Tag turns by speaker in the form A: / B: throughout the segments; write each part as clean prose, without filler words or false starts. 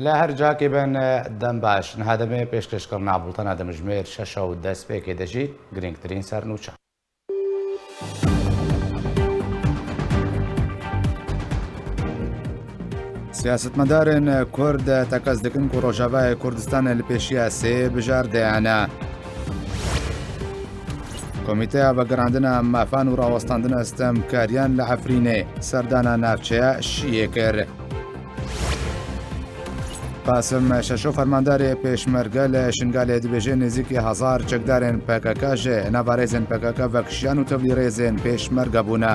A: لە هەرجاکێ بن دەم باش نهادەمێ پێشکەشکردنا بوڵتەنە دەمژمێر 6 و دەست پێکێ دەژی گرنگترین سەرنوچە. سیاستمەدارên کورد تەکەس dikin ku Rojavayê Kurdistanê li pêşiya sê bijar deyane. Komîteya Vegerandina Mafan û rawestandina stemkariyan li Efrînê serdana navçeya şiyê kir. Qasim Şeşo fermandarê pêşmerge li Şingalê dibêje nêzîkî 1000 çekdarên PKK ji navarêzên PKK vekişiyan û tevlîrêzên pêşmerge bûne.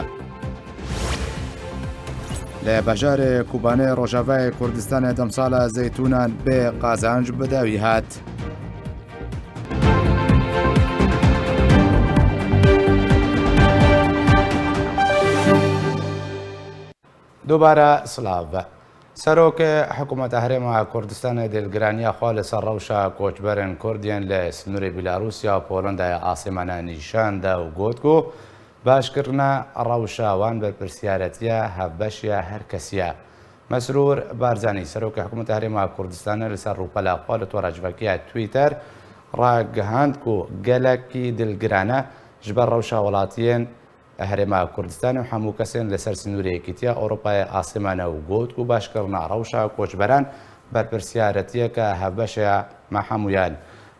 A: Li bajarê Kubanê Rojavayê Kurdistanê demsala zeytûnan bê qazanc bi dawî hat. دووبارە سلااو. سەرۆکە حکوومەتە هەرێما کوردستانê دلگرانیە خوا لەسەر ڕەوشە کۆچبەرên کوردیان لە سنووری بیلاروسیا و پۆلەندای ئاسیمانە نیشاندا و گوتکو باشکردنە ڕەوشاوان بەرپرسیارەتیە هەڤبەشیە هەر کەسیە. مەسرور بارزانی سەرۆکە حکوومەتە هەرێما کوردستانە لەسەر ڕووپەلاخوا لە تۆڕەجڤەکیە تویتەر ڕاگەهاند و گەلێکی دلگرانە ji ber rewşa welatiyên هەرێما کوردستان و هەموو کەسێن لەسەر سنوورێکیتیا ئەوروپای ئاسیمانە و گوت و باشکردنا ڕەوشە کۆچبەران بەرپرسیارەتیەکە هەڤبەشە مە هەمویان.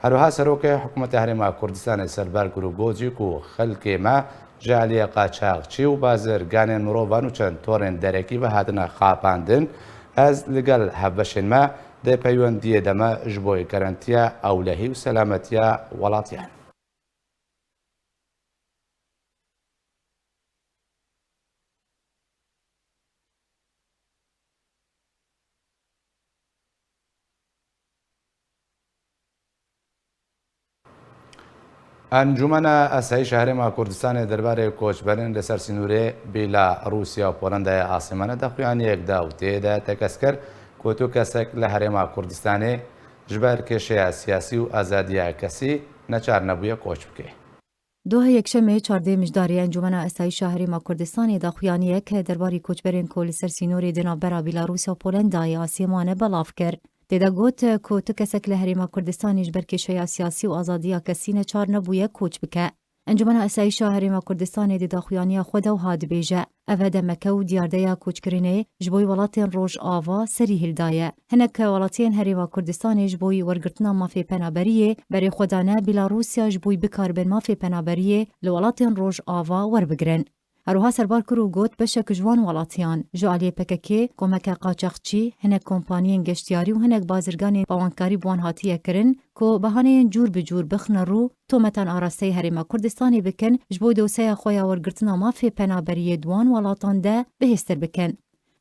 A: هەروەها سەرۆکە حکوومەتە هەرێما کوردستانی سەربەرگر و گۆجیک و خەلکێمە ژالیە قاچاقچی و بازرگانên مرۆڤان و چەند تۆڕێن دەرەکی بە هاتنە خاپاندن ئەز لەگەڵ هەڤبەشên مە دە پەیوەندیە دەمە ji بۆ گەرانتیە ئەولەهی و سەلامەتیە وڵاتیان. ئەنجومەنە ئەسایی هەرێما کوردستانی دەربارەی کۆچبەرن لەسەر سنوورێ بیلاروسیا و پۆلەندای ئاسیمانە دەخویانیەکدا و تێدا تەکەس کرد کۆت و کەسێک لە هەرێما کوردستانê ji ber کێشەیە سیاسی و ئازادیە کەسی نەچار نەبوویە کۆچ بکەی.
B: دوها یەکشەمێ چاردێ مژداریە ئەنجومەنە ئەسایشە هەرێما کوردستانی داخویانیە کە دەرباری کۆچبەرên کۆ لەسەر سینۆرê di navbera بیلاروسیا و پۆلەندای ئاسیمانە بەڵاو کرد. تێدا گوت کۆ tu kesek li herêma Kurdistanê ji ber kêşeya siyasî û azadiya kesî neçar nebûye koç bike. Encumena Esayîşa Herêma Kurdistanê di daxuyaniya xwe de wiha dibêje. Ev hedemeke û diyardeya koçkirinê ji bo welatên Rojava serî hildaye. Hinek welatiyên Herêma Kurdistanê ji bo wergirtina mafê penaberiyê berê xwedane Bîlarûsya ji bo bikaribin mafê penaberiyê li welatên Rojava werbigirin. هەروها سەربار کرد و گوت بەشێک ji wan welatiyan ji aliyê PKK komeka qaçaxçî hinek kompaniyên geştyarî û hinek bazirganên bawankarî bi wan hatiye kirin ku behaneyên cûr bi cûr bixne rû tometan arasteyê Herêma Kurdistanê bikin ji bo dewseya xwe ya wergirtina mafê penaberiyê di wan welatan de bihêztir bikin.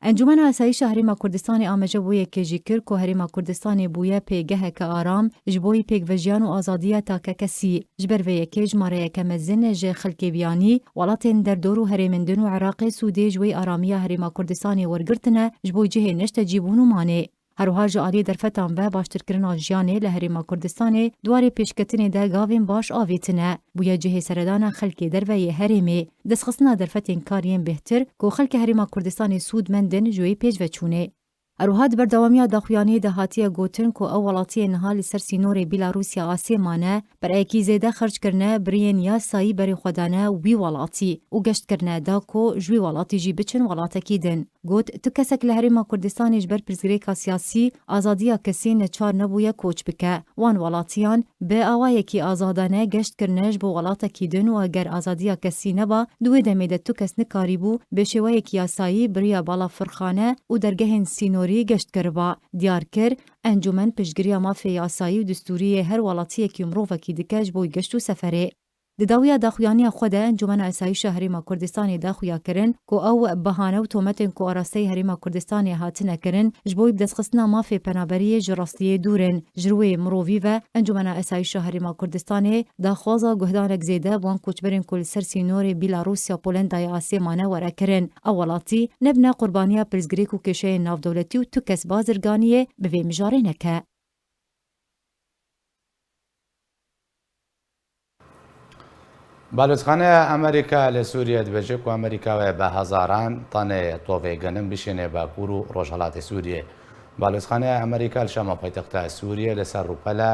B: Encumena Esayîşa Herêma Kurdistanê amaje bûye kêjî kir ku Herêma Kurdistanê bûye pêgeheke aram ji bo pêkvejiyan û azadiya takekesî. Ji ber vê yekê jmareyeke mezin ji xelkê biyanî welatên derdor û herêmên din û Iraqê Sûdê ji wê aramiya Herêma Kurdistanê wergirtine ji bo cihê neştecîbûn û manê. هەروها ji aliyê derfetan ve baştirkirina jiyanê li Herêma Kurdistanê dwarê pêşketinê de gavên baş avêtine. Bûye cihê seredana xelkê derveyê herêmê destxistina derfetên kariyên bêhtir ku xelkê Herêma Kurdistanê sûdmend in ji wê pêşveçûnê. هەروها di berdewamiya daxuyaniyê de hatiye gotin ku ew welatiyên niha li ser sînorê Bîlarûsya Asêmane bereyekî zêde xerckirine biriyên yasayî berê xwedane wî welatî û geştkirine da ku ji wî welatî jî biçin welatekî din. Got tu kesek li Herêma Kurdistanê ji ber pirsgirêka siyasî azadiya kesî neçar nebûye koç bike. Wan welatiyan bi awayekî azadane geştkirine ji bo welatekî din û eger azadiya kesî neba di wê demê de tu kes nikarîbû bi şêweyekî yasayî biriya balafirxane û dergehên sînorî geştkiriba. Diyar kir encûmen piştgiriya mafê yasayî û distûriyê her welatiyekî mirovekî dike ji bo geşt û seferê. Di dawiya daxuyaniya xwe de Encumena Esayîşa Herêma Kurdistanê daxuya kirin ku ew behane û tometên ku arasteyê Herêma Kurdistanê hatine kirin ji bo destxistina mafê penaberiyê ji rastiyê dûrin. Ji rûyê mirovî ve Encumena Esayîşa Herêma Kurdistanê daxwaza guhdanek zêde wan koçberên ku li ser sînorê Bîlarûsya Polendaya Asêmane were kirin. Ew welatî nebne qurbaniya pirsgirêk û kêşeyên navdewletî û tu kes bazirganiyê bi vê mijarê neke.
A: بالوتخانەیە ئەمریکا لە سووریا دەبێژێت و ئەمریکاوێ بە هەزاران تەنێ تۆڤێ گەنم بشێنێ باکوور و ڕۆژهەڵاتی سووریێ بالۆزخانەیە ئەمریکا لە شەمە پایتەختە سووریە لەسەر ڕووپەلە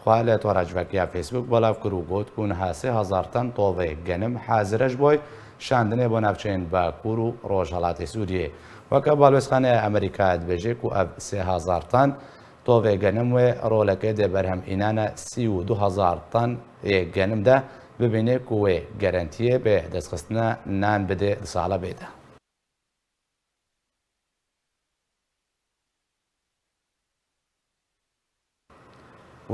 A: خوا لە تۆڕەجڤەکیە فیسبوک بەڵاو کرد و گوت بوون ها 3000 تەن تۆڤێک گەنم حازرەش بۆی شاندنێ بۆ ناوچەین باکوور و ڕۆژهەڵاتی سووریێ وەکە بالۆزخانەیە ئەمریکا دەبێژێت و ئەv 3000 تەن تۆڤێ گەنم وێ ڕۆلەکەی دێ بەرهەم ئینانە 32,000 تەن گەنمدا ببینێ و وێ گەرنتیە بێ دەستخستنە نان بدێ ساڵە بێتە.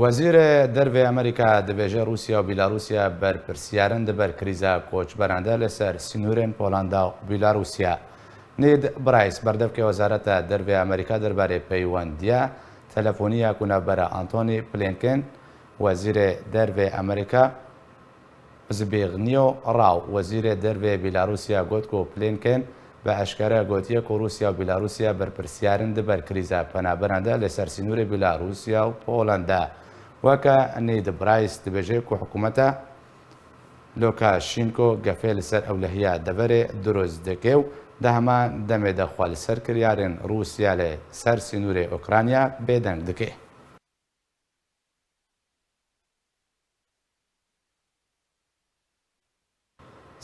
A: وەزیرە دەرێ ئەمریکا دەبێژە رووسیا و بیلاروسیا بەرپرسیارن دەبەر کریزە کۆچبەراندا لەسەر سنوورێن پۆلەندا و بیلاروسیا. نید برایس بەردەفکە وەزارەتە دەرێ ئەمریکا دەربارەی پەیوەندیە تەلەفۆنیە کوونەبەرە ئانتۆنی پلێنکن وەزیرە دەرێ ئەمریکا زبێغنیۆ ڕاو وەزیرە دەرێ بیلاروسیا گوت و پلێنکن بە ئەشکارە گوتیە و رووسیا و بیلاروسیا بەرپرسیارن دەبەر کریزە پەنابەراندا لەسەر سنووری بیلاروسیا و پۆلەندا. وەکە نید برایس دەبێژێت و حکوومەتە لۆکاشینکۆ گەفێ لەسەر ئەولەهەیە دەبەرێ دروست دەکێ و دەهەمان دەمێ دەخوا لەسەر کریارن رووسیا لێ سەر سنووری ئۆکرانیا بێدەنگ دەکێ.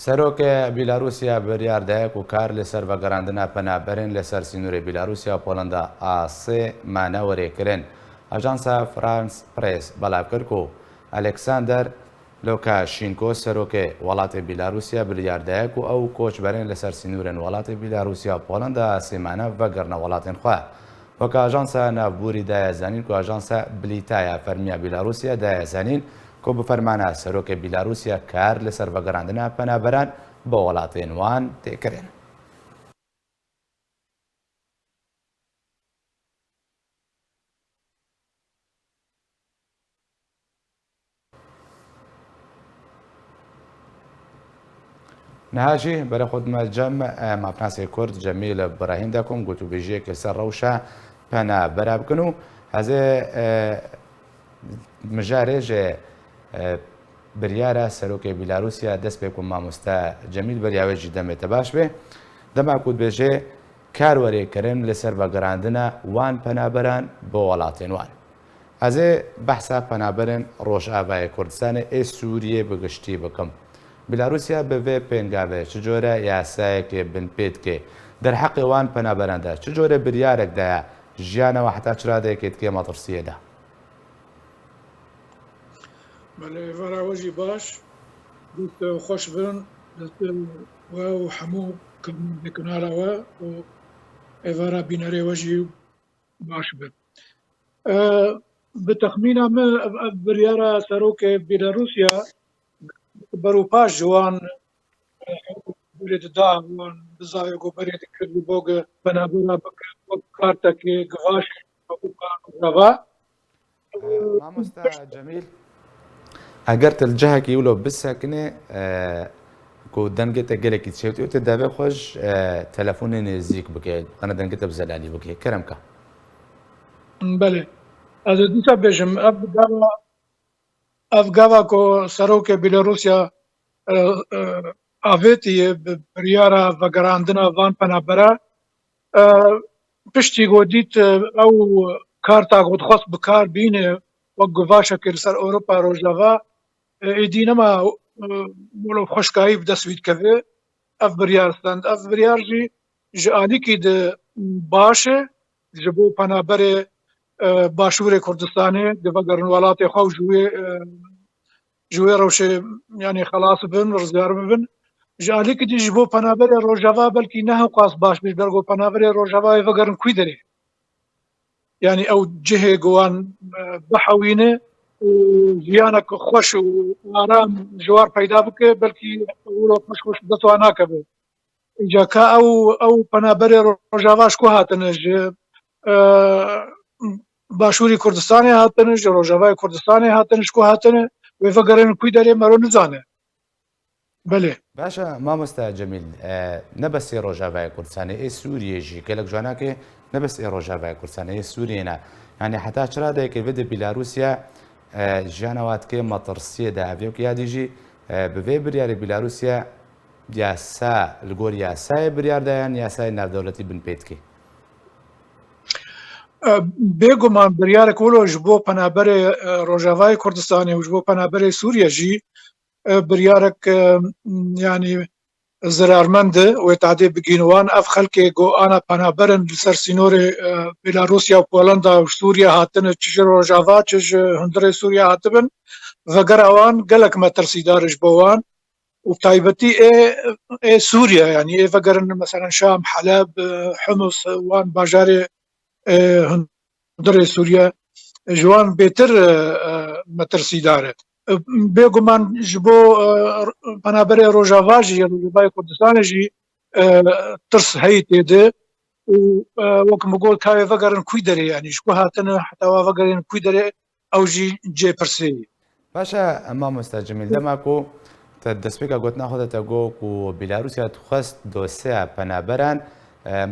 A: سەرۆکە بیلاروسیا بڕیاردایەک و کار لەسەر بەگەڕاندنا پەنابەرن لەسەر سنووری بیلاروسیا و پۆلەندا ئاسێ مانەوەرێکردن. ئەژانسا فرانس پرێس بەڵاوکرد و ئەلێکساندەر لۆکاشینکۆ سەرۆکێ وڵاتی بیلاروسیا بریاردایەک و ئەو کۆچبەرن لەسەر سنوورن وڵاتی بیلاروسیا و پۆلەندا ئاسێمانە بەگەڕنە وڵاتین خوا. وەکە ئەژانسا ناوبووری دایەزانین و ئەژانسا بلیتایە فەرمیە بیلاروسیا دایەزانین کۆ بفەرمانە سەرۆکە بیلاروسیا کار لەسەر بەگەڕاندنا پەنابەران بە وڵاتین وان تێکردن. نهاژی بەرە خودمە جەم مافناسی کورد جەمیل براهیم دەکۆم گوتوبێژەیەکی سەر ڕەوشە پەنا بەرا بکەن و هەزێ مژارێژێ بریارە سەرۆکەی بیلاروسیا دەست پێ و مامۆستا جەمیل بەریاوێژی دەمێتە باش بێ دەما کوتبێژێ کاروەرێکردن لەسەر بەگەڕاندنە وان پەنابەران بۆ وڵاتین وان. ئەزێ بەحسا پەنابەرن ڕۆژئاوای کوردستانە ئێ سووریێ بگشتی بکەم. بیلاروسیا بەvێ پێنگاوێ چ جۆرە یاسایەکێ بن پێتکێ دەرحەقی وان پەنابەراندا چ جۆرە بریارێکدایە ژیانەوە حتا چرادێکێت کێ مەترسیەدا.
C: ڤراوەژی باش خۆش بن و هەموو کنارەوە و ئێڤارا بینەرێوەژی باش بن. بتەخمینە من بریارە سەرۆکێ بیلاروسیا بەرو پاش جوان دا وان بزاوێ گۆبەرێ کرد بۆ پەنابەرا بکرد وەک کارتێکی گڤاش ڕەوا.
A: مامۆستا جەمیل ئەگەر تلجەهێکی ولۆ بسەکنێ و دەنگێتە گەلێکی چێوتێتە دەبێ خۆش تەلەفۆنی نێزیک بکەیت ئەنە دەنگێتە بزەلانی بکەیت کەرەمکە.
C: بەێ ئەز دیسا بێژم ئەف گاوا کۆ سەرۆکێ بیلاروسیا ئاڤێتیە بریارە بەگەڕاندنە ڤان پەنابەرە پشتی گۆدیت ئەو کارتا گۆدخواست بکار بینێ وەک گڤاشەکە لەسەر ئەوروپا ڕۆژاوا ئیدی نەما وەڵۆ خۆشکایی بدەسویتکەوێ ئەف بریارستاند ئەف بریارژی ji alîkî di başê ji bo penaberê Başûrê Kurdistanê divegerin welatê xwe û ji wê rewşê yanî xelas bibin rizgar bibin. Ji alîkî dî ji bo penaberê Rojava belkî ne hewqas baş bî ber got penaberê Rojavayê vegerin kwî derê. Yani ew cihê wan bihewîne û jiyanek xweş û aram ji war peyda bike belkî wilo xweş bi dest wan nakeve. Încaka ew penaberê Rojava ji ku hatine ji Başûrî Kurdistanê hatine ji Rojavayê Kurdistanê hatine ji ku hatine wê vegerin kwî derê me ro nizane. Belê.
A: باشە مامۆستا جەمیل نەبەسێ ڕۆژاوای کوردستانی ئێ سووریێژی گەلک جواناکێ نەبەست ئێ ڕۆژاوای کوردستانی ئێ سوورێنە یعنی حتا چرادێکی بێدە بیلاروسیا ژیانەواتکێ مەترسیەدا ئەڤێک یادیژی بەvێ بریاری بیلاروسیا یاسا li گۆر یاسایە بریاردایان یاسای ناودەوڵەتی بن پێتکێ.
C: بێگومان بریارێک وەلۆ ji بۆ پەنابەرê Rojavayê Kurdistanê û ji bo penaberê Sûriye jî biryarek yanî zirarmend e wê tadê bigînwan ev xelkê got ana penaberin li ser sînorê Bêlarusya û Polanda û Sûriye hatine çi ji Rojava çi ji hundirê Sûriye hatibin vegera wan gelek me tirsîdar e ji bo wan û taybetî ê Sûriye yanî ê vegerin mesela Şam, Heleb, Humus wan bajarê hundirê Sûriye ji wan bêtir me tirsîdar e. Bêguman ji bo penaberê Rojava jî ya Rojavayê Kurdistanê jî tirs heyî têde û wek min got kavê vegerin kûy derê yanî ji ku hatine heta wa vegerên kûy derê ew jî cêpirsê ye.
A: باشە ئەمە مۆستا جمیل دەما و دەستپێکە گوتنا خۆدەتە گۆک و بیلاروسیا توخست دۆسەیە پەنابەران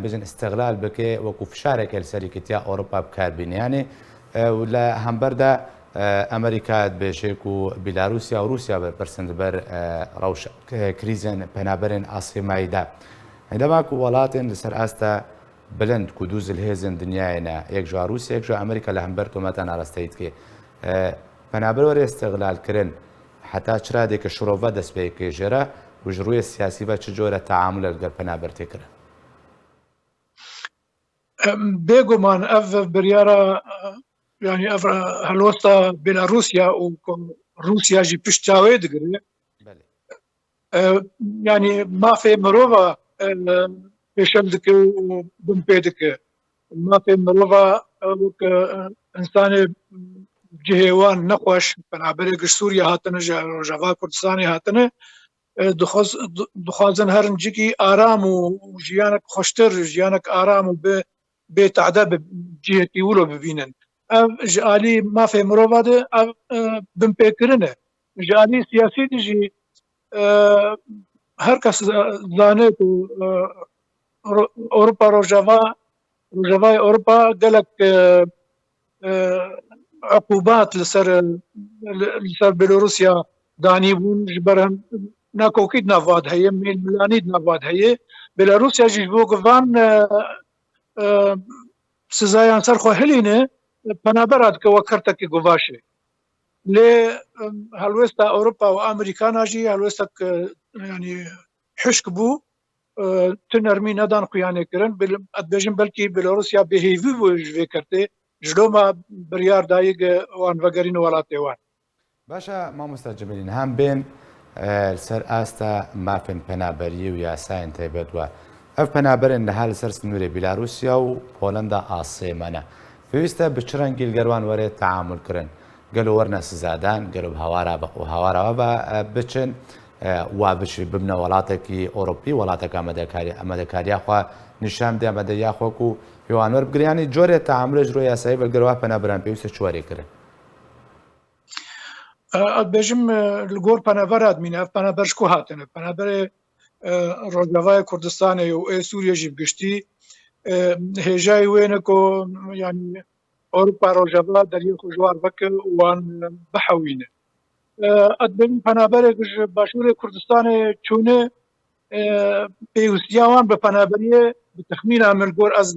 A: بژن استقلال بکێ وەکو فشارێکە لەسەریکتیا ئەوروپا بکاربینیانێ و لە هەمبەردا ئەمریکا بێژێک و بیلاروسیا و رووسیا بەرپرسند بەر ڕەوش کریزن پەنابەرێن ئاسیماییدا دەما و وڵاتێن لەسەر ئاستا بلند و دوو زلهێزن دنیایەنە یەک جا رووسیا یەک جا ئەمریکا لە هەمبەر تۆمەتان ئاراستەیت کێ پەنابەر وەرە استقلالکردن حتا چرادێکە شرۆڤە دەست پێ کێژێرە و ژ ڕووی سیاسی بە چ جۆرە تەعامل لەگەڵ پەنابەر تێکرد
C: بێگومان ev biryara yanî ev helwesta Bêlarusya û Rûsya jî pişta wê digire yanî mafê mirova pêşev dike û bin pê dike mafê mirova wek insanê cihê wan nexweş penaberê giş Sûriye hatine ji Rojava Kurdistanê hatine dixwazin herincikî aram û jiyanek xweştir jiyanek aram û bêtade bi cihekî wilo bibînin ev ji alî mafê mirova de ev binpêkirin e ji alî siyasî de jî her kes zane ku Ewropa Rojavayê Ewropa gelek عقوبات لسر بيلاروسيا دانيبون جبرهم ناكوكيد نافاد هي ميل ملانيد نافاد هي بيلاروسيا جيبو قفان سزايان سرخو هلينه بنابرات كوكرتك قفاشي لي هلوستا اوروبا وامريكانا جي هلوستا يعني حشك بو تنرمي ندان قيانه كرن ادبجن بلكي بيلاروسيا بهيفي وجوي كرتي جلوما بریار دایگ وان وگرین ولاتی وان.
A: باشە مامۆستا جەمیلین هەم بێن سەر ئاستا مافن پەنابەری و یاسایەن تایبەت وە ئەف پەنابەرن لەها لەسەر سنوورێ بیلاروسیا و پۆلەندا ئاسێمەنە پێویستە بچڕەنگی گەروان وەرێ تەعاملکردن گەلو وەرنە سزادان گەلو هاوارەوە بە بچن وا بچی ببنە وڵاتێکی ئۆروپی وڵاتەکە ئەمەدەکاریاخوا نیشان دێ ئەمەدەیاخۆک و پێوانوەەر بگریانی جۆرێ تەعاملش ڕۆی یاسایی بەگەرەوە پەنابەران پێویستە چوارێکردن
C: بێژم li gor penaberat mîne ev penaber ji ku hatine penaberê Rojavayê Kurdistanê û ê Sûriye jî giştî hêjayî wê ne ku yanî Ewropa Rojava deriyê xwe ji war veke wan bihewîne edbêjim penaberek ji Başûrê Kurdistanê çûne pêwîstiya wan bi penaberiyê bi texmîna min gor ez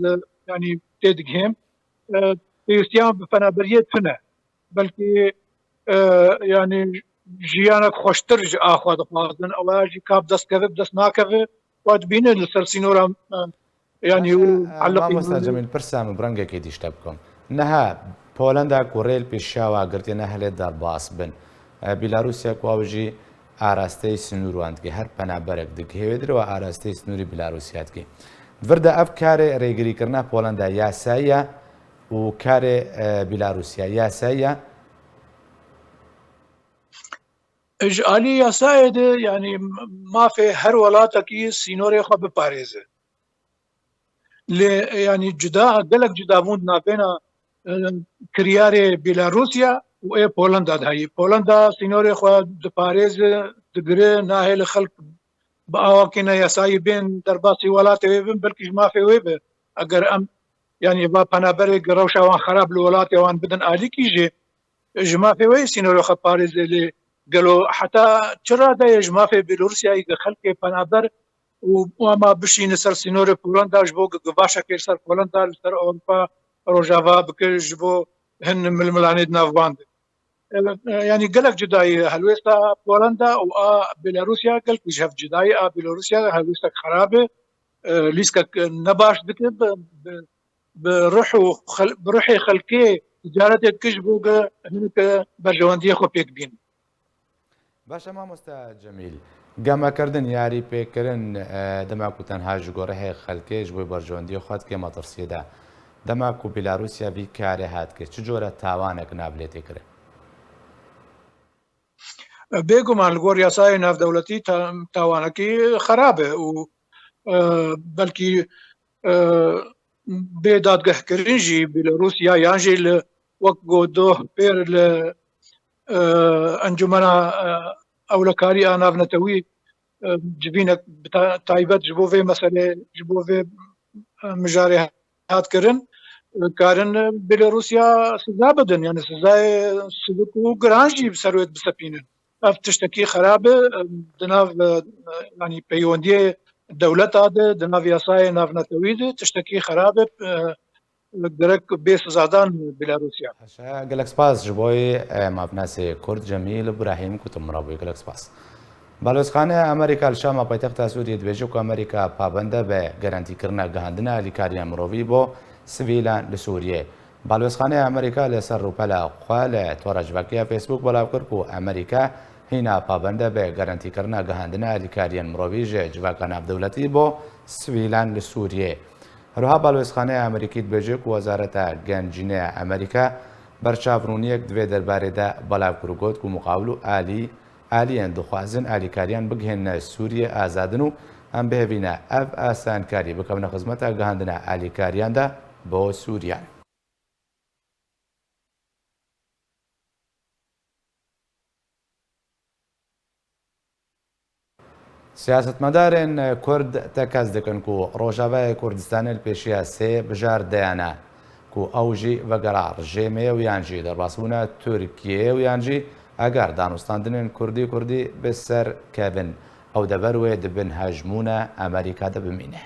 C: yanî tê digihêm pêwîstiya wan bi penaberiyê tune belkî yani jiyanek xweştir ji axwe dixwazin ew jî kap destkeve bi dest nakeve wa dibîne li ser sînora yanî
A: مامۆستا جەمیل پرسام و ڕەنگێکی دیشتە بکەم نەها پۆلەندا کوڕێل پێشاوا گرتێنە هەلێ دەرباس بن بیلاروسیا کواوژی ئاراستەی سنووروانتگی هەر پەنابەرێک دکهێوێترەوە ئاراستەی سنووری بیلاروسیاتکی وردە ئەف کارێ ڕێگریکردنا پۆلەندا یاساییە و کارێ بیلاروسیا یاساییە
C: ji alî yasayê de yanî mafê her welatekî sînorê xwe biparêze lê yanî cuda gelek cudabûn navbêna kiryarê Bêlarusya û ê Polanda de heye Polanda sînorê xwe diparêze digire nahê li xelk bi awakîne yasayî bên derbasî welatê wê bin belkî ji mafê wê be eger em yanî va penaberê rewşa wan xerab li welatê wan bidin alîkî jê ji mafê wê sînorê xwe parêze lê gelo heta çira de ji mafê Bêlarusyayê ge xelkê penaber û ama bişîne ser sînorê Polanda ji bo givaşekê ser Polanda li ser Ewropa روجافا بكر جبو هن ململاني نافباند يعني قالك جداي هلويستا بولندا و بيلاروسيا قالك يشوف جداي بيلاروسيا هلويستا خرابه ليسكا نباش بكب بروحي خلكي تجارتك كشبوغ هنك برجوانديه خو بيك بين
A: باشە مامۆستا جەمیل گەمەکردن یاری پێکردن دەماکو تەنها ji گۆڕەیە خەلکێش بۆی بەرژەوەندی خۆت کێ مەترسیەدا دەماک و بیلاروسیا وی کارێ هاتکرد چ جۆرە تاوانێک نابلێتێ کرد
C: بێگومان لەگۆڕ یاسای ناودەوڵەتی تاوانەکەی خراپە و بەلکی بێ دادگەهکردنجی بیلاروسیا یانژی لە وەک گۆدۆ پێر لە ئەنجومەنە ئەولەکاری ئاناونەتەوی جبینە تایبەت ji bo vê meselê ji bo vê mijarê hatkirin karin Bêlarusya siza bidin yani sizayê sidik û giran jî bi ser wê bisepînin ev tiştekî xerab e di nav yanî peywendiyê dewleta de di nav yasayê navnetewî de tiştekî xerab e gerek bê sizadan Bêlarusya
A: gelek spas ji bo mavnasê Kurd Cemîl İbrahîm kutum rabûyê gelek spas Balozxaneya Amerîka li Şama paytexta Sûriyê dibêje ku Amerîka pabend e bi gerantîkirina gihandina alîkariya mirovî bo sivîlan li Sûriyê. Balozxaneya Amerîka li ser rûpela xwe li toracivekiya Facebook belav kir ku Amerîka hîna pabend e bi gerantîkirina gihandina alîkariyên mirovî ji civaka navdewletî bo sivîlan li Sûriyê. Herwiha Balozxaneya Amerîkî dibêje ku Wezareta Gencîneya Amerîka berçavbûniyek divê derbarê de belav kir û got ku muqabil û aliyên dixwazin alîkariyan bigihîne Sûriyê azadin û em bihêvîne ev asankarî bikevne xizmeta gihandina alîkariyan de bo Sûriyan. Siyasetmedarên Kurd tekez dikin ku Rojavayê Kurdistanê li pêşiya sê bijar dayane ku ew jî vegera rejêmê û yan jî derbasbûna Tirkiyeyê û yan jî eger danûstandinên Kurdî bi ser kevin ew deber wê dibin hejmûna Amerîka de bimîne.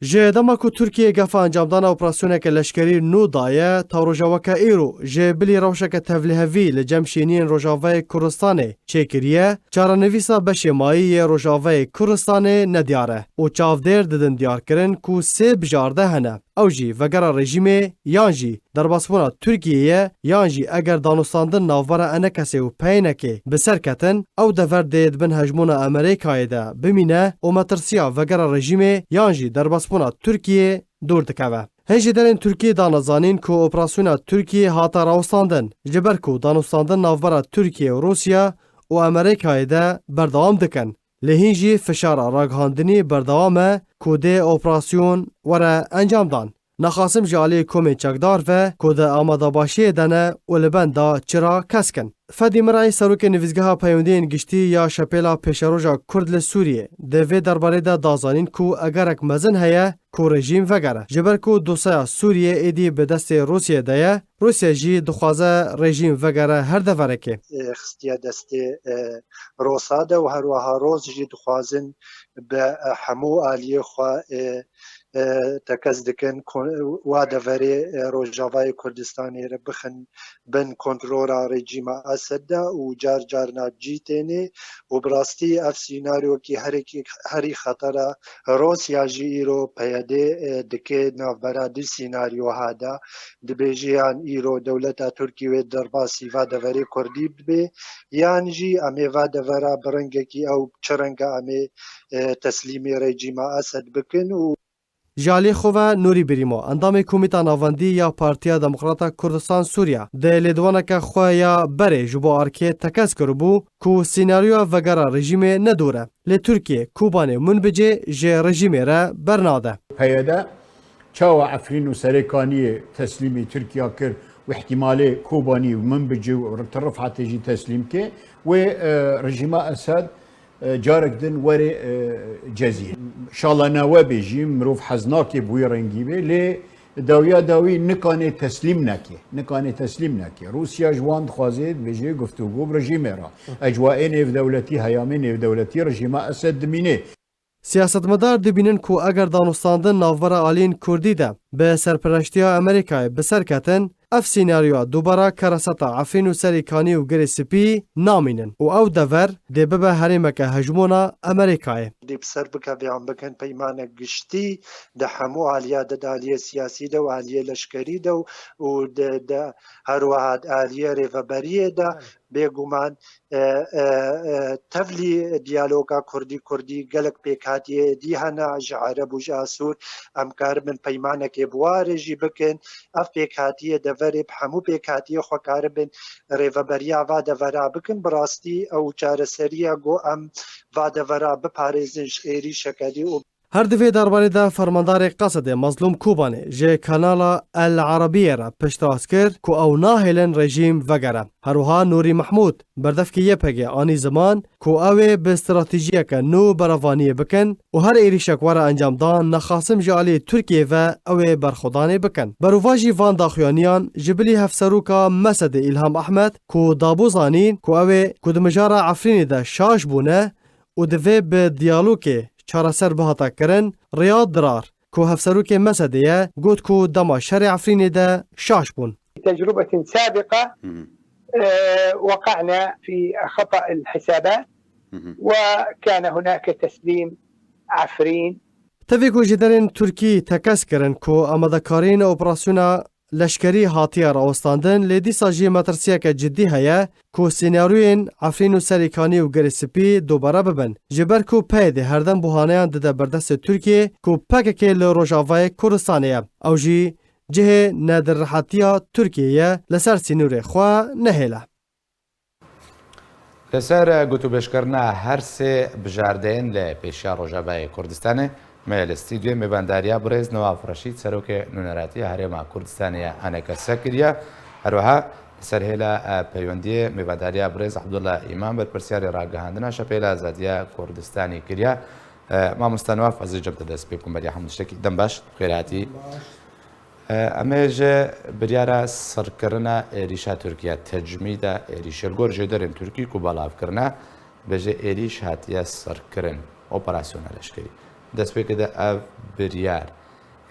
D: Ji dema ku Tirkiye gefa encamdana operasyoneke leşkerî nû daye ta rojaveka îro ji bilî rewşeke tevlihevî li cem şîniyên Rojavayê Kurdistanê çêkiriye, çarenivîsa beşê mayî yê Rojavayê Kurdistanê nediyar e û çavdêr didin diyarkirin ku sê bijarde hene. Ew jî vegera rejîmê yan jî derbasbûna Tirkiyeyê yan jî eger danûstandin navbera enekesê û peynekê bi ser ketin, ew dever dê dibin hejmûna Amerîkayê de bimîne û metirsiya vegera rejîmê yan jî derbasbûna Tirkiyeyê dûr dikeve. Hin ji derên Tirkiyê da nezanîn ku operasyona Tirkiyê hata rawestandin ji ber ku danûstandin navbera Tirkiye û Rûsya û Amerîkayê de berdewam dikin. Li hîn jî fişara ragihandinî berdewam e ku dê operasyon were encam dan. Nexasim ji aliyê komên çekdar ve ku di amadebaşiyê de ne û li benda çira keskin. Fedî Mirayî serokê nivîzgeha peyondiyên giştî ya şepêla pêşeroja Kurd li Sûriyê di vê derbarê de dazanîn ku egerek mezin heye ku rejîm vegere. Ji ber ku dosya Sûriyê êdî bi destê Rûsyê de ye, Rûsya jî dixwaze rejîm vegere her deverekê.
E: Xistiya destê Rosa de û her wiha roz jî dixwazin bi hemû aliyê xwe tekez dikin wa deverê Rojavayê Kurdistanê re bixin bin kontrola rejîma Esed de û car navcî têne û bi rastî ev sînaryokî herî xetera Rûsya jî îro peyedê dike navbera di sînaryoha de dibêjiyan îro dewleta Tirkî wê derbasî va deverê Kurdî bibe yan jî em ê va devera bi rengekî ew çi renga em ê teslîmê rejîma Esed bikin û
D: Ji aliyê xwe ve Nûrî Birîmo, endamê Komîta Navendî ya Partiya Demokrata Kurdistan Sûriya, di lêdwaneke xwe ya berê ji bo arkê tekez kiribû ku sînaryoya vegera rejîmê nedûr e. Lê Tirkiye Kobanê Munbicê ji rejîmê re bernade.
F: Peyede çawa Efrîn û Serêkaniyê teslîmê Tirkiya kir û ihtimalê Kobanî û Munbicê û Rifhatê jî teslîm ke wê rejîma Esed carek din werê cezîr. Şalana we bêjî mirov hez nake bûyê rengî bê lê dawiya dawî nikanê teslîm neke. Nikanê teslîm neke. Rûsya ji wan dixwaze dibêje guftûgû bi rejîmê re. Ecwaê nêvdewletî heyamê nêvdewletî rejîma Esed dimîne.
D: سیاستمدار دبینن کو اگر دانستاندن ناوبرا آلین کردی ده به سرپرشتیا امریکای بسر کتن اف سیناریو دوباره کراستا عفرین و سریکانی و گری سپی نامینن و او دور ده ببه هریمک هجمونا امریکای.
E: دی بسر بکه بیان بکن پیمان گشتی ده همو آلیه ده آلیه سیاسی ده و آلیه لشکری ده و ده هر واحد آلیه ریفبریه ده بێگومان تەڤلی دیالۆگا کوردی گەلک پێکهاتیە دی هەنا ji عەرەب و ji ئاسوور ئەم کار من پەیمانێکێ بوارێژی بکەن ئەف پێکهاتیە دەڤەرێ هەموو پێکهاتیە خۆکارە بن ڕێڤەبەریا وا دەڤەرا بکن بڕاستی ئەو چارەسەریە گۆ ئەم وا دەڤەرا بپارێزن ئێری شەکەلی و
D: هر دوی درباره ده فرماندار قصد مظلوم کوبانه جه کانالا العربیه را پشتراز کرد که او ناهلن رژیم وگره. هروها نوری محمود بردف که یه پگه آنی زمان که اوه به استراتیجیه که نو براوانی بکن و هر ایریشک وره انجام دان نخاسم جالی ترکیه و اوه برخودانه بکن. برواجی وان داخوانیان جبلی هفسروکا مسد الهام احمد که دابو زانین که اوه کدمجارا عفرین ده شاش بونه و دوه به دیالوگه چارەسەر بهاتا کرن ریاض درار که هفسروک مسدیه گوت که دما شر عفرین ده شاش بون.
G: تجربة سابقة وقعنا في خطأ الحسابات وكان هناك تسليم عفرين.
D: تفیکو جدرین ترکی تکس کرن که آمدکارین اپراسیونا لشکری هاتیه راوستاندن لیدی ساجی مترسیه که جدی هیا که سیناریوین عفرین و سریکانی و گرسپی دوباره ببن. جبر که پیده هردن بوهانیان داده بردست ترکیه که پکه لروجاوای کردستانیه. او جی جه نادر راحتیه ترکیه لسر سینور خواه نهیله.
A: لسر گوتو بشکرنا هر سه بجاردین لپیشیا روجاوای کردستانه مال استودیو میبنداریا برز نواف رشید سروک نونراتی هرما کردستانیا انکا سکریا هروها سرهلا پیوندی میبنداریا برز عبدالله امام بر پرسیار راگهاندنا شپیلا زادیا کردستانی کریا ما مستنواف از جبت دست بكم بدي حمد شتكي دم باش خيراتي اميج بريارا سركرنا ريشا تركيا تجميد ريش الجور جدرن تركي كوبالاف كرنا بجي ريش هاتيا سركرن اوبراسيون لشكري دست بكده اف بريار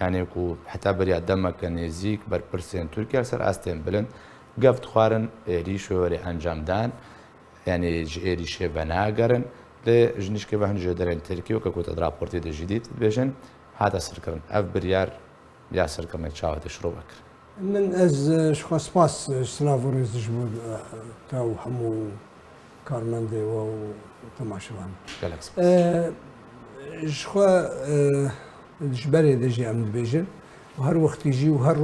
A: يعني كو حتى بريار دمك نزيك بر برسين تركيا سر استن بلند قفت خوارن ريش وري انجام دان يعني ريش بناغرن لجنش که بهن جدرن ترکی و که کوت رابطی جدید بيجن هذا سرکرن اف بريار یا سرکرن چاوت شروع بکر
H: من از شخص سپاس سلاورز جمود تاو همو کارمنده و تماشوان
A: گلکس
H: شخوا جبری دجی امد بيجن و هر وقت يجي و هر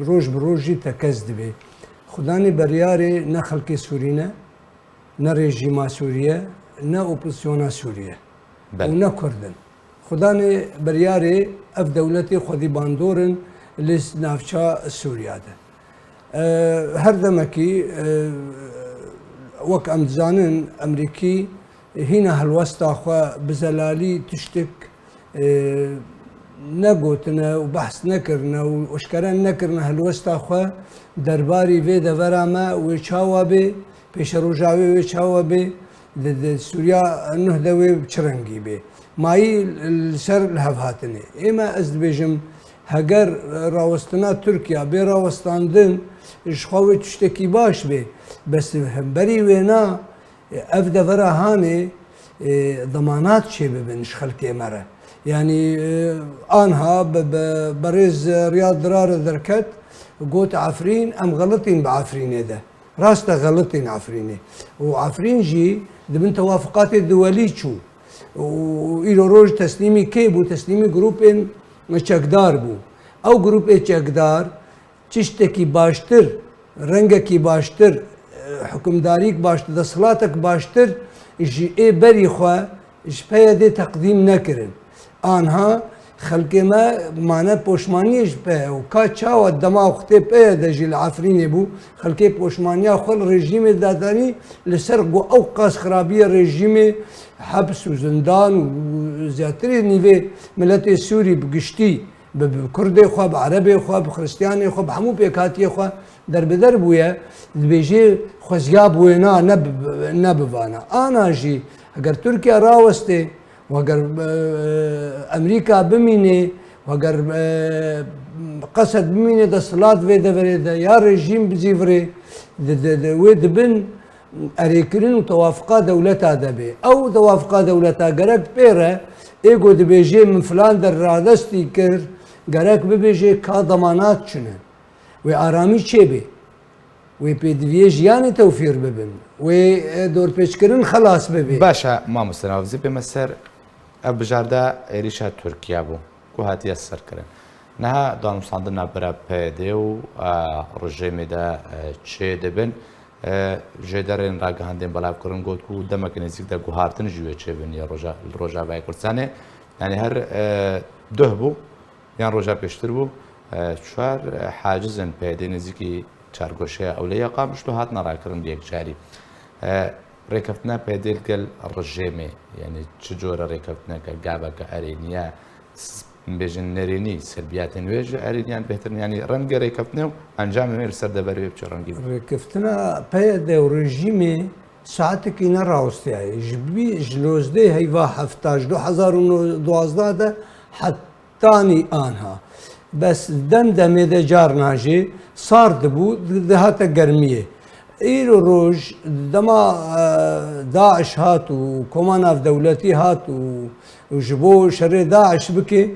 H: روز بروجي تكز دبي خداني برياري نخل كي سورينا نا ريجيما سوريا نا اوبوزيونا سوريا ونا كردن خداني برياري اف دولتي خدي باندورن لس نافشا سوريا ده هر دمكي وك امزانن امريكي هنا هالوسطى اخوا بزلالي تشتك نقوتنا وبحث نكرنا واشكران نكرنا هالوسطى اخوا درباري في دفراما ويشاوبي پیش روجاوی و چاوبی د سوریا نهدوی بچرنگی بی مایی سر لهفهاتنی اما از بیجم هگر راوستنا ترکیا بی راوستاندن اشخاوی تشتکی باش بی بس بری وینا اف دفرا هانی ضمانات چه ببینش خلقی مره يعني آنها برز رياض درار دركت قوت عفرين أم غلطين بعفرين ده راسته غلطين عفريني وعفرين جي دبن توافقات الدولية شو وإلو روج تسليمي كيبو تسليمي جروب إن مشاكدار بو أو جروب إيه شاكدار تشتكي باشتر رنجكي باشتر حكمداريك باشتر دصلاتك باشتر جي إيه بري خوا إيش بيدي تقديم نكرن آنها خلقی ما معنی پوشمانیش به و کاچا و دما وقتی به دجیل عفرینی بو خلقی پوشمانیا خل رژیم دادنی لسر گو اوقاس خرابی رژیم حبس و زندان و زیاتری نیوی ملت سوری بگشتی به کردی خواه به عربی خواه به خریستیانی خواه به همو پیکاتی خواه در بدر بویه بیجی خوزیا بوینا نبوانا آنا جی اگر ترکیه راوسته وەگەر ئەمریکا بمینێ وەگەر قەسەد بمینێ دەسەڵات وێ دەبرێتە یا ڕێژیم بجیڤڕێ وێ دبن ئەرێکردن و تەوافقا دەولەتا دەبێ ئەو تەوافقا دەولەتا گەرەک پێرە ئێگۆ دەبێژێ من فلان دەرڕادەستی کرد گەرەک ببێژێ کا دەمانات چنە وێ ئارامی چێبێ وێ پێدوێ ژیانی تەوفیر ببن وێ دۆرپێچکردن خلاص ببێ
A: باشە مامۆستاناوزی پێمە سەر ئە بژاردا عێریشە تورکیا بوو و هاتیە سەرکردن نەها دانوستاندنا بەرە پێدێ و ڕژێمێدا چێ دەبن ژێدەڕێن ڕاگەهاندێن بەڵاوکردن گوت و دەمەکە نزیکدا گوهارتن ژوێ چێبن یا ڕۆژاوای کوردستانێ یعنی هەر دۆه بوو یان ڕۆژا پێشتر بوو چوار حاجزن پێدەی نزیکی چارگۆشەیە ئەولەیە قامشت و هات نەڕاکردن یەکجاری ڕێکەوتنە پێدێت گەل ڕژێمێ یعنی چ جۆرە ڕێکەوتنەکە گابەکە ئەرێنیە بێژن نەرێنی سربیاتە نوێژ ئەرێنیان بهترنیانی ڕەنگە ڕێکەوتنێ و ئەنجامێ سەر دەبەرێ بچ ڕەنگی
H: ڕێکەوتنە پێدە و ڕژیمێ ساعتێکی نەڕاوستایە ژلۆزدەی هەیوا هەفتاش 2012 حتانی ئانها بەس دەم دەمێدە جار ناژێ سارد بوو دەهاتە گەرمیە ئیرۆ ڕۆژ دەما داعش هات و کۆماناف دەولەتی هات و ji bo şerê daeş bike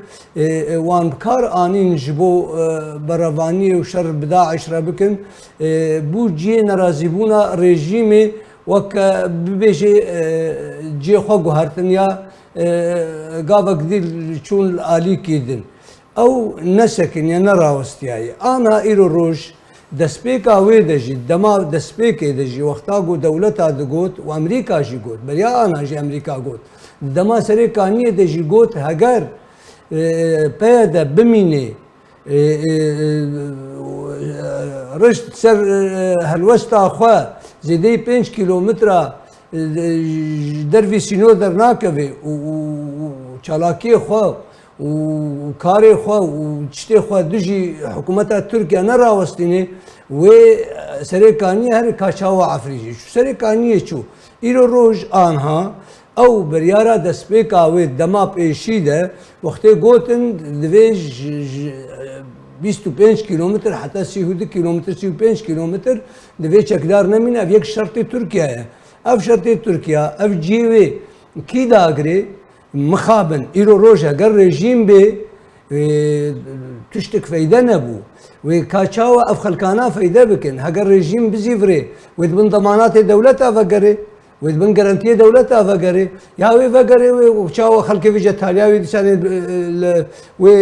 H: wan kar anîn ji bo beravaniyê û şer bi daeş re bikin bû ciyê nerazîbûna rejîmê weke bibêjê ciyê xwe guhertin ya gavek dîl çûn alîkê din ew nesekin ya nerawestiyayê ana îro roj destpêka wê de jî dema destpêkê de jî wexta got dewleta digot û Amerîka jî got beriya ana jî Amerîka got dema serê kaniyê de jî got heger peye de bimînê rişt ser helwesta xwe zêdeyî 5 kîlometra dervî sîno dernakeve û çalakiyê xwe û karê xwe û tiştê xwe dijî hikûmeta Tirkiye nerawestîne wê serê kaniyê herî kaçawa Efrî jî serê kaniyê çû îro roj anha ew biryara destpêka wê dema pêşî de wextê gotin divê 25 kîlometr heta 32 kîlometr 35 kîlometr divê çekdar nemîne ev yek şertê Tirkiye ye ev şertê Tirkiya ev cîvê kî dagirê mixabin îro roj heger rejîm bê tiştek feyde nebû wê kaçawa ev xelkana feyde bikin heger rejîm bizîvirê wê dibin demanatê dewleta vegerê wê dibin garantiyê dewleta vegerê ya wê vegerê wê çawa xelkê vê cetaliya wê dîsanê wê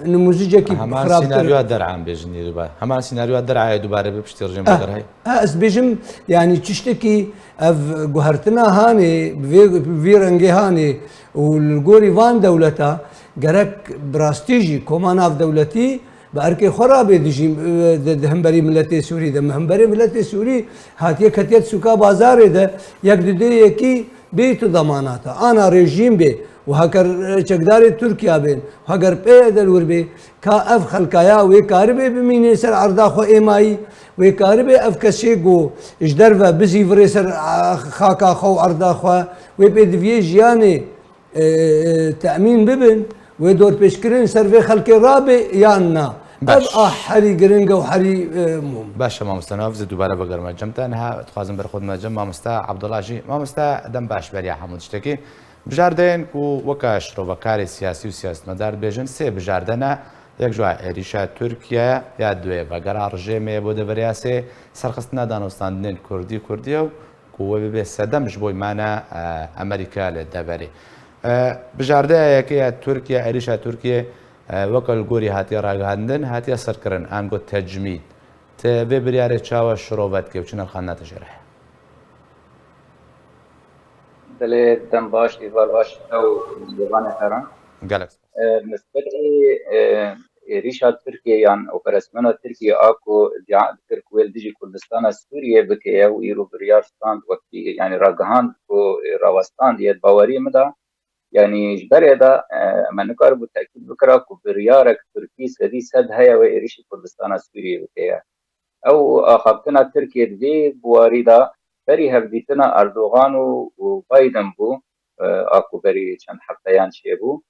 H: nimûzîcekî
A: heman sînaryoya derhan bêjin heman sînaryoya derhayê dubare bi piştî rejîm veger hey
H: ez bêjim yanî tiştekî ev guhertina hanê vê rengê hanê û li gorî van dewleta gerek bi rastî jî komanav dewletî bi erkê xwe rabê dijî di hemberî milletê Sûrî de hemberê milletê Sûrî hatiye ketiye sûka bazarê de yek didê yekî bê tu demanata ana rejîm bê û heger çekdarê Tirkiya bên heger pê delwir bê ka ev xelkaya wê karibê bimînê ser erda xwe êmayî wê karibê ev kesê got ji derve bizîvirê ser xaka xwe û erda xwe wê pê diviyê jiyanê temîn bibin wê dorpêşkirin ser vê xelkê rabê yan na ev ah herî giring û herî mûm
A: باشە مامۆستاناو دووبارە بەگەرمە جەمتە نەها دخوازم بەرخۆدمەجەم مامۆستا عەبدوڵاژی مامۆستا دەم باش بەریە هەموو شتێکی بژاردەیەن و وەکە شرۆڤەکاری سیاسی و سیاستمەدار بێژن سێ بژاردەنە یەک جوای عێریشە تورکیە یا دوێ بەگەرا ڕژێمێ بۆ دەبەریا سێ سەرخستنە دانوستاندنێن کوردیە و کووە ببێ سەدەمش بۆی مانە ئەمریکا لە دەبەرێ بژاردەیەکەیە تورکیا عێریشە تورکیە وەکە گۆری هاتیە ڕاگەهاندن هاتیە سەرکردن ئانگۆ تەجمید تێ بێ بریارێک چاوە شڕۆڤەت کە بچنە خان ناتەژێرە
I: دلێ دەم باش ئیڤال باش ئەو زبانە هەران
A: گەلەکس
I: نسبەتی عێریشا تورکیە یان ئۆپەراسیۆنا تورکیە ئاکۆ کرد وێل دژی کوردستانە سووریە بکەیە و ئیرۆ بریار ستاند وەکتی یعنی ڕاگەهاند بۆ ڕاوەستاند یەت باوەری مدا یعنی ji berê de me nikaribû tekîd bikira ku biryarek Tirkî sedî sed heye wê êrişî Kurdistana Sûriyê bikeye ew axaftina Tirkiye di vê buwarî de berî hevdîtina Erdogan û Biden bû آکو بری چند حفتیان چێبوو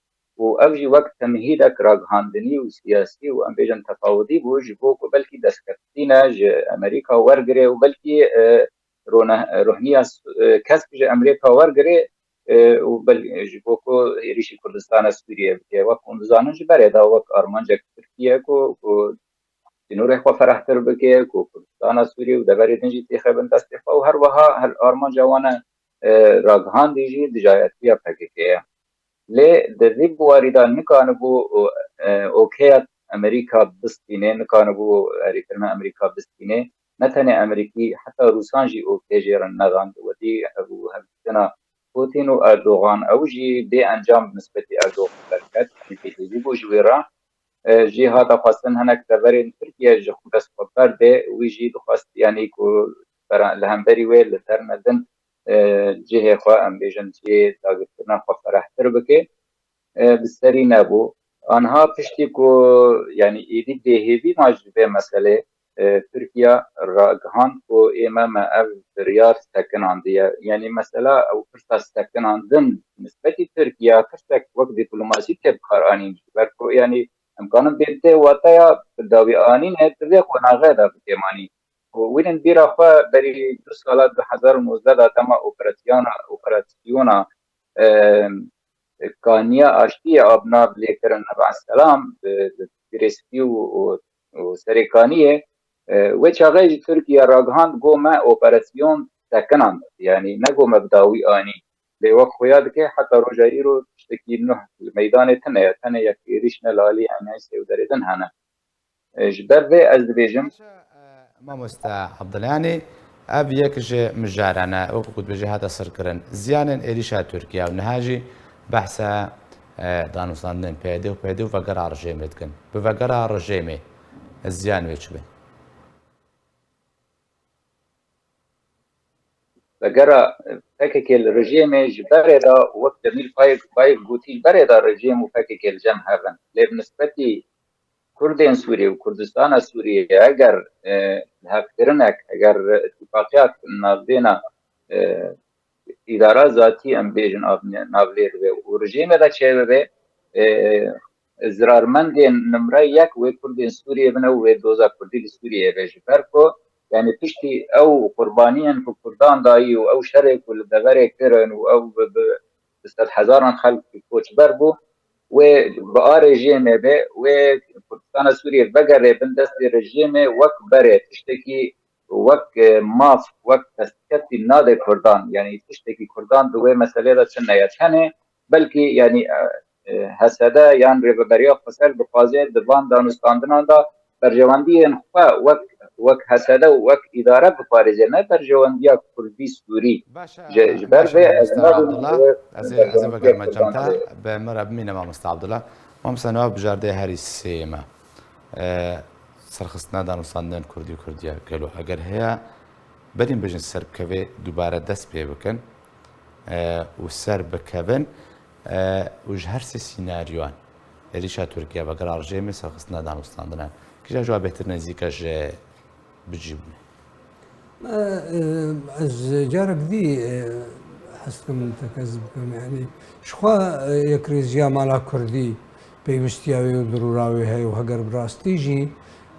I: و ئەو ژی وەک تەمهیدێک ڕاگەهاندنی و سیاسی و ئەم بێژن تەفاوتی بوو ji بۆ ku belkî destkeftîne ji Amerîka wergirê û belkî ruhniya kesk ji Amerîka wergirê û ji bo ku êrişî Kurdistana Sûriye bike wek hûn dizanin ji berê da wek armancek Tirkiye ku sînorê xwe ferehtir bike ku Kurdistana Sûriye û deverê din jî têxebin destê xwe û her wiha her armanca wan e ragihandî jî dijayetiya PKK ye. Lê di vê buwarî da nikanibû okêya Amerîka bistîne, nikanibû herîkirina Amerîka bistîne, ne tenê Amerîkî heta Rûsan jî okê jêrin nedand wedî hevdîtina Putin û Erdogan ew jî bê encam nisbetî Erdogan derket pêşî bû ji wê re jî hata xwestin hinek deverên Tirkiye ji dest xwe berdê wî jî dixwest yanî ku li hemberî wê li dernedin cihê xwe em bêjin cihê dagirkirina xwe ferehtir bike bi serî nebû. Anha piştî ku yanî êdî bêhêvî ma ji vê meselê Tirkiye ragihand ku ême me ev biryar stekinandiye. Yanî mesela ew pirsa stekinandin nisbetî Tirkiye pirsek wek dîplomasî tê bikaranîn ji ber ku yanî emkanin bê tê wateya dawî anîne di vê qonaxê de bikêmanî. Wînin bîra xwe berî du sala 2019 da dema operasyona kaniya aştiyê avnav lêkirin Navselam birêspî û serêkaniyê wê çaxê jî Tirkiye ragihand got me operasyon stekinand yanî ne got me bi dawî anî lê wek xuya dike heta roja îro tiştekî nûh li meydanê tune ye tenê yek êriş ne lalî enayê Sêwderê din hene. Ji ber vê ez dibêjim
A: مامۆستا عەبدڵیانی ئەv یەک ji mijarane wekû gotbêjî hata sirkirin ziyanên êrişa Tirkiye û niha jî behsa danûstandinên pêdê û pêdê û vegera rejêmê dikin. Bi vegera rejêmê ziyan wê çi be?
I: vegera PKK li rejêmê ji berê da wek Demîr Bayek gotî ji berê da rejêm û PKK li cem hevin. Lê bi nisbetî Kurdên Sûriye û Kurdistana Sûriye eger hevkirinek eger itîfaqiyat navbêna îdara zatî em bêjin navlê dibe û rejêmê de çêbibe zirarmendên nimre yek wê Kurdên Sûriye bine û wê doza Kurdî li Sûriye be ji ber ku yanî piştî ew qurbaniyên ku Kurdan dayî û ew şerê ku li deverê kirin û ew bi sed hezaran xelk koçber bû wê bi a rejêmê be wê Kurdistana Sûriye vegerê bin destê rejêmê wek berê tiştekî wek maf wek destkeftî nade Kurdan yanî tiştekî Kurdan di wê meselê de çi neye tenê belkî yanî hesede yan rêveberiya xwesel bixwaze di van danûstandinan da berjewendiyên xwe wek hesede û wek îdare biparêze ne berjewendiya Kurdî Sûrî ji ber vê ez
A: ez ê vegerme cemta bi me re bimîne mamosta Abdullah. Mamosta nava bijardê herî sê me serxistina danûstandinên Kurdî û Kurdiye gelo eger heye berîn bijin ser bikevê dubare dest pê bikin û ser bikevin û ji her sê sînaryoan êrişa Tirkiye vegera rejêmê serxistina danûstandinan kîja ji wan bêhtir nêzîka ji bicîbûne.
H: Ez carek dî hestim tekez bikim yanî ji xwe yekrêziya mala Kurdî pêwistiya wê û dirûra wê heye û heger bi rastî jî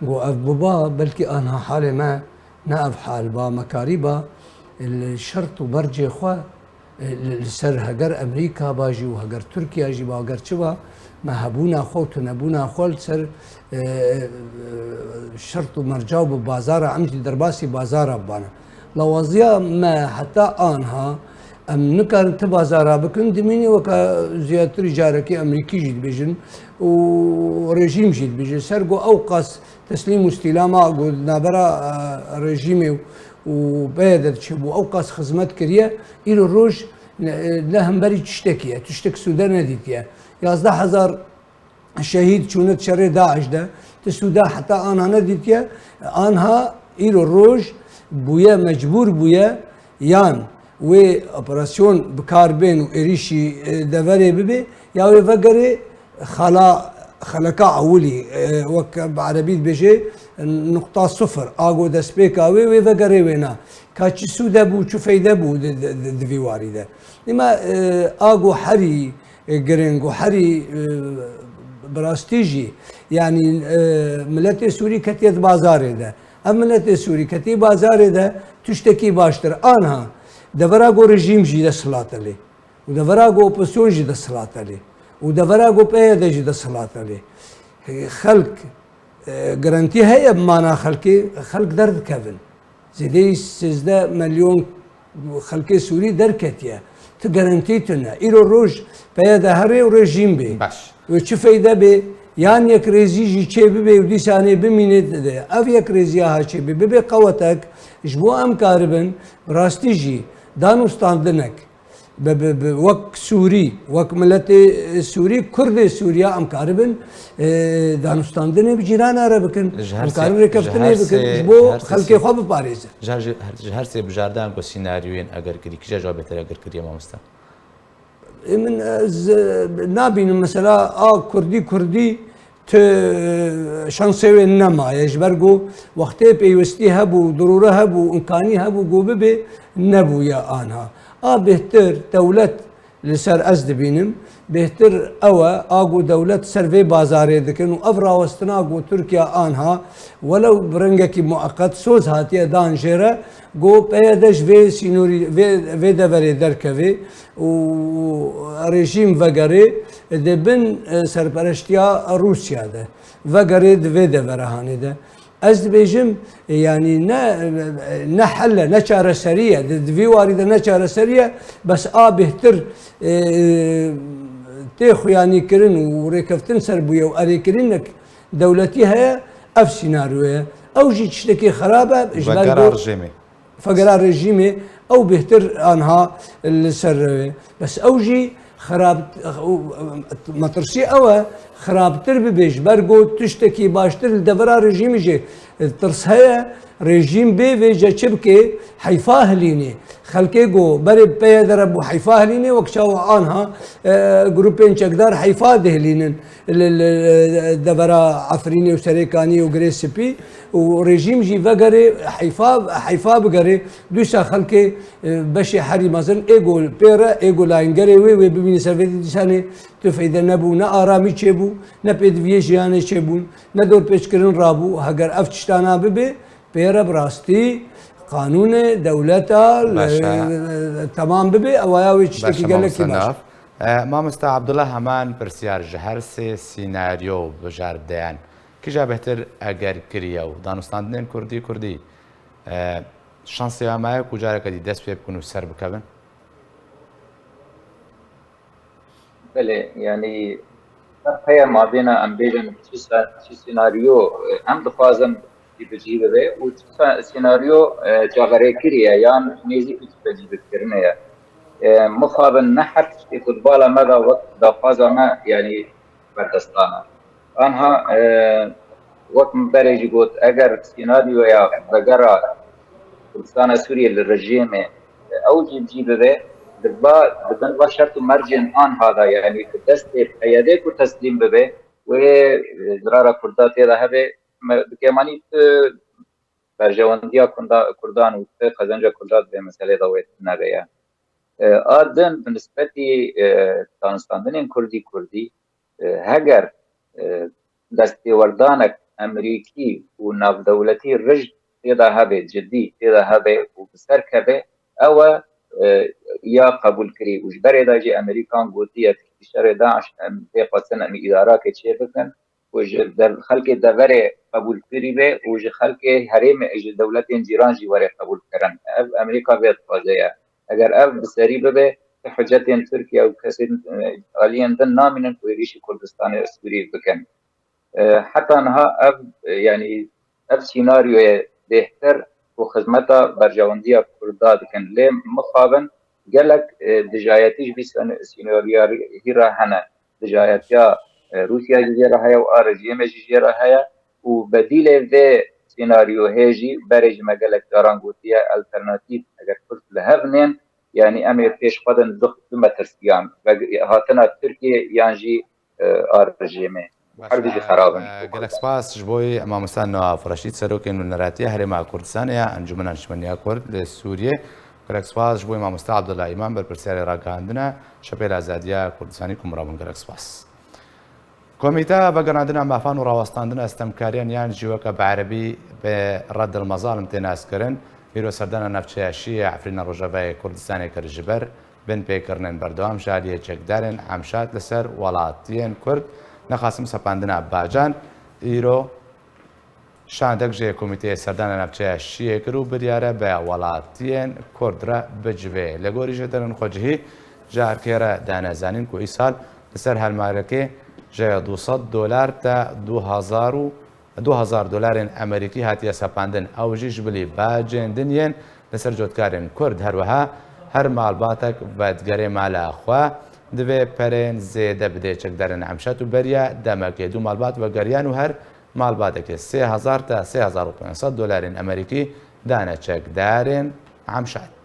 H: got ev biba belkî anha halê me ne ev hal ba mekarî ba şert û bercê xwe li ser heger Amerîka ba jî û heger Tirkiye jî ba heger çi ba me hebûna xwe û tunebûna xwe li ser şert û mercaw bi bazara em jî derbasî bazara bibane. Lawaziya me heta anha em nikarin ti bazara bikin dimînî weka ziyadtirî carekî Amerîkî jî dibêjin û rejîm jî dibêje ser got ew qas teslîm û stîlama got navbera rejîmê û bêyê de diçibû ew qas xizmet kiriye îro roj li hemberî tiştekî ye tiştek Sûde nedîtiye 11,000 şehîd çûne şerê Daeş de ti Sûde heta anha nedîtiye anha îro roj bûye mecbûr bûye yan wê operasyon bikarbên û êrişî deverê bibe ya wê vegerê xeleka ewilî wek bi erebî dibêje نقطة صفر آغو دسبيكا وي وغري وينا كاتش سودا بو شو فايدة بو دفي واردة لما آغو حري جرينغو حري براستيجي يعني ملت سوري كتيت بازار ده ام ملت سوري كتي بازار ده تشتكي باشتر آنها دفراغو رژیم جی دەسەڵاتە لێ و دەڤراگۆ ئۆپۆسیۆن جی دەسەڵاتە لێ و دەڤراگۆ پێیەدە جی دەسەڵاتە لێ خەڵک گەرانتی هەیە بمانە خەڵک دەردکەون زێدەی 13 ملیۆن خەڵکی سووری دەرکەتیە تو گەرانتی تونە ئیرۆ ڕۆژ پێیەدە هەرێ و ڕێژیم بێ و چ فەیدە بێ یان یەک ڕێزیژی چێ ببێ و دیسانێ بمینێت دەدێ ئەف یەک ڕێزیە هاچێ ببێ قەوەتەک ji bo em karibin rastî jî danûstandinek wek Sûrî wek miletê Sûrî Kurdê Sûriya em karibin danûstandinê bi cîranê re bikin em karibin rêkeftinê bikin ji bo xelkê xwe biparêzin.
A: Ji her sê bijardan ku sînaryoyên egerkirî kîja jawab bêhter egerkiriye mamosta?
H: Min nabînim mesela a Kurdî شانسێ وێ نەمایە ji ber got wextê pêwistî hebû dirûre hebû imkanî hebû got bibe nebûye anha a bêhtir dewlet li ser ez dibînim bêhtir ew e a got dewlet ser vê bazarê dikin û ev rawestina got Tirkiye anha welew bi rengekî mueqet soz hatiye dan jê re got peyede ji vê sînorî vê deverê derkevê û rejîm vegerê dibin serpereştiya Rûsya de vegerê di vê deverehanê de ez dibêjim yanî ne helle ne çareseriye di vî warî de ne çareseriye bes a bêhtir tê xuyanîkirin û rêkeftin ser bûye û erêkirinek dewletî heye ev sînaryoye ew jî tiştekî xerab e ji ber fegera rejîmê ew bêhtir anha li ser rewê bes ew jî مەترسî ew e xirabtir bibe ji ber got tiştekî baştir li devera rejîmê jê tirs heye rejîm bê vê ce çi bike heyfa hilînê xelkê got berê peye dere bû heyfa hilînê wek çawa anha grûpên çekdar heyfa dihilînin devera Efrînê û Serêkanî û Girê Spî û rejîm jî vegerê heyfa bigere dîsa xelkê beşê herî mezin êgo pêre êgo layîngerê wê wê bibînî ser vê dîsanê tu feyde nebû ne aramî çêbû ne pêdiviyê jiyanê çêbûn ne dorpêçkirin rabû heger ev tiştana bibe pêre bi rastî qanûnê dewleta temam bibe ewaya wê tiştekî gelekî baş.
A: Mamosta Abdullah heman pirsiyar ji her sê sînaryo bijardeyan kîja bêhtir egerkiriye û danûstandinên Kurdî şansê amaye ku careke dî dest pê bikin û ser bikevin?
I: Belê yanî heya mabêna em bêjin çi sînaryo em dixwazin bicî bibe û çi sînaryo caverêkiriye yan nêzîkî bicî bikirine ye mixabin ne her tiştê ku di bala me da wek daxwaza me yanî berdestana anha wek min berê jî got eger sînaryoya vegera Kurdistana Sûriye li rejîmê ew jî bicî bibe dibin va şert û mercên anha da yanî ku destê peyedê ku teslîm bibe wê zirara Kurda tê de hebe bikêmanî berjewendiya Kurdan û qezenca Kurda dibê meselê da wê nebeya adin bi nispetî danûstandinên Kurdî heger destêwerdanek Emerîkî û navdewletî rij têda hebe ciddî têda hebe û bi ser keve ew e ya qebûl kirî û ji berê de jî Emerîkan gotiye şerê Daeş em tê xwestin em îdarakê çê bikin û ji xelkê deverê qebûl kirî be û ji xelkê herêmê ji dewletên cîran jî werê qebûl kirin ev Emerîka vê dixwaze ye eger ev bi serî bibe hicetên Tirkiye û kesên aliyên din namînin ku êrişî Kurdistanê Sûrî bikin heta niha ev yanî ev sînaryoye bêhtir û xizmeta berjewendiya Kurda dikin lê mixabin gelek dijayetî ji vî sînaryahî re hene dijayetiya Rûsya jî jê re heye û a rejîmê jî jê re heye û bedîlê vê sînaryohê jî berê ji me gelek caran gotiye alternatîv eger Kurd li hevnên yanî em ê pêş xwedin du metirsiyan hatina Tirkiye yan jî a rejîmê. هر دیجی خرابن
A: گەلک سپاس ji بۆی مامۆستا فرەشید سەرۆکێن و نەراتیە هەرێما کوردستانەیە ئەنجومەن نیشتمەنیا کورد لە سووریێ گەلک سپاس ji بۆی مامۆستا عەبدوڵڵا ئیمان بەرپرسیاری ڕاگەاندنە شەپێل ئازادیە کوردستانی کومڕابوون گەلک سپاس. کۆمیتە بەگەڕاندنە مافان و ڕاوەستاندنە ئەستەمکاریان یان ژیوەکە بە عەرەبی بە ڕەدڵ مەزاڵم تێناسکردن بیرۆ سەردانە نەفچەیەشیە عەفرینە ڕۆژەڤای کوردستانی کردژبەر بن پێکردنێن بەردەوام ژاریە چەکدارن ئەمشات لەسەر وڵاتیان کورد نەخاسم سەپاندنە باجان ئیرۆ شاندەک ژێ کۆمیتەیە سەردانە نەفچەیەشیە کرد و بریارە بە وڵاتیان کوردرە بجوێ لە گۆریژە دەرن خۆجهی جارکێرە دانەزانین و ئیسال لەسەر هەلمارەکەی ژێ $200 تا $2,000 ئەمریکی هاتیە سەپاندن ئەوژیش بلی باجێندنیان لەسەر جۆتکارن کورد هەروەها هەر ماڵباتێک بەدگەرێ مالەخوا دەبێ پەرێن زێدە بدێ چەکدارن ئەمشەت و بەریە دەمەکێ دوو ماڵبات بە گەریان و هەر ماڵباتێکی $3,000 تا $3,500 ئەمریکی دانە چەکدارن ئەمشەت.